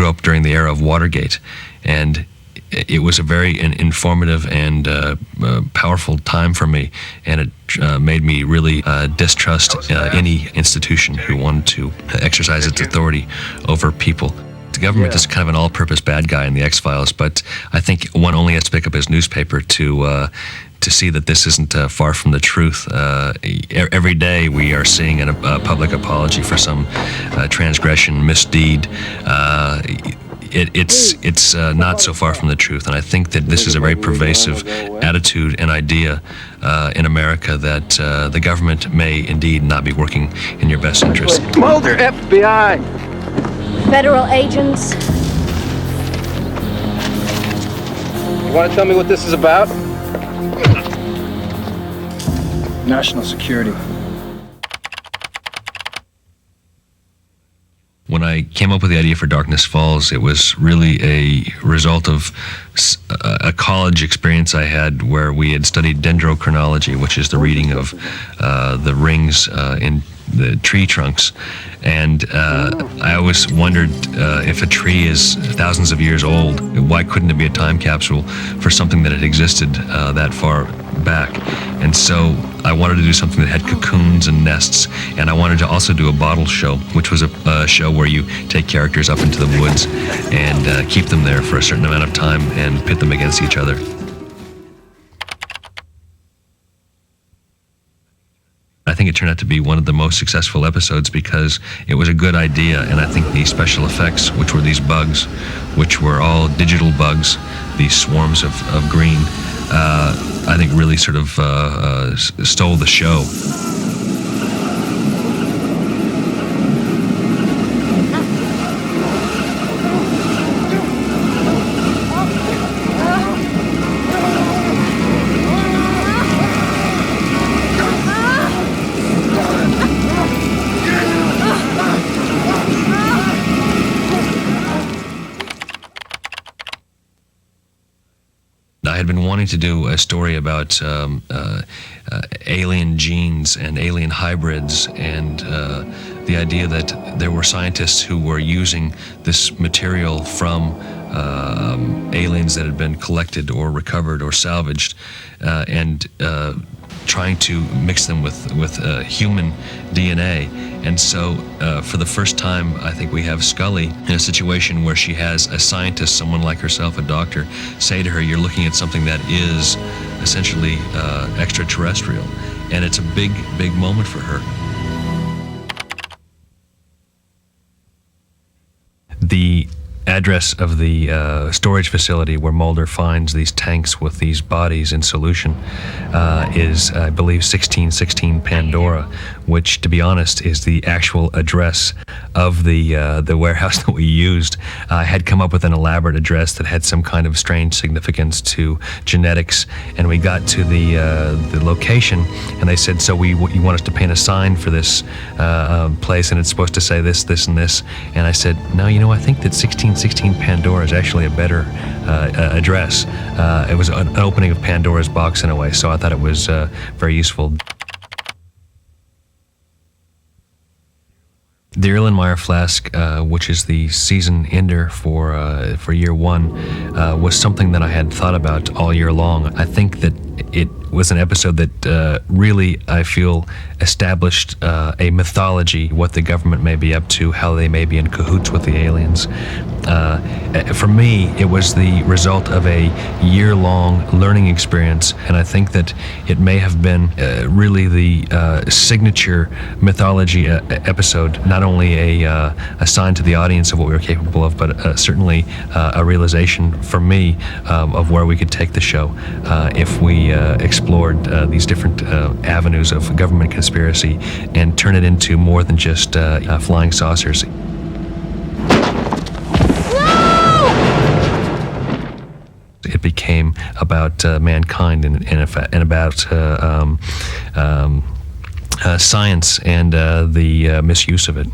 grew up during the era of Watergate, and it was a very informative and powerful time for me, and it made me really distrust any institution who wanted to exercise its authority over people. The government is kind of an all-purpose bad guy in the X-Files, but I think one only has to pick up his newspaper to see that this isn't far from the truth. Every day we are seeing a public apology for some transgression, misdeed. It's not so far from the truth, and I think that this is a very pervasive attitude and idea in America that the government may indeed not be working in your best interest. Mulder, FBI! Federal agents. You want to tell me what this is about? National security. When I came up with the idea for Darkness Falls, it was really a result of a college experience I had where we had studied dendrochronology, which is the reading of the rings in the tree trunks. And I always wondered if a tree is thousands of years old, why couldn't it be a time capsule for something that had existed that far back? And so I wanted to do something that had cocoons and nests, and I wanted to also do a bottle show, which was a show where you take characters up into the woods and keep them there for a certain amount of time and pit them against each other. I think it turned out to be one of the most successful episodes because it was a good idea, and I think the special effects, which were these bugs, which were all digital bugs, these swarms of green, I think really sort of stole the show. I had been wanting to do a story about alien genes and alien hybrids, and the idea that there were scientists who were using this material from aliens that had been collected or recovered or salvaged, and trying to mix them with human DNA. And so for the first time, I think we have Scully in a situation where she has a scientist, someone like herself, a doctor, say to her, you're looking at something that is essentially extraterrestrial. And it's a big, big moment for her. The address of the storage facility where Mulder finds these tanks with these bodies in solution is, I believe, 1616 Pandora, which, to be honest, is the actual address of the warehouse that we used. I had come up with an elaborate address that had some kind of strange significance to genetics, and we got to the location, and they said, so you want us to paint a sign for this place, and it's supposed to say this, this, and this. And I said, no, I think that 1616 Pandora is actually a better address. It was an opening of Pandora's box in a way, so I thought it was very useful. The Erlenmeyer Flask, which is the season ender for year one, was something that I had thought about all year long. I think that it was an episode that really, I feel, established a mythology, what the government may be up to, how they may be in cahoots with the aliens. For me, it was the result of a year-long learning experience, and I think that it may have been really the signature mythology episode, not only a sign to the audience of what we were capable of, but certainly a realization for me of where we could take the show if we explored these different avenues of government conspiracy and turn it into more than just flying saucers. It became about mankind and about science and the misuse of it.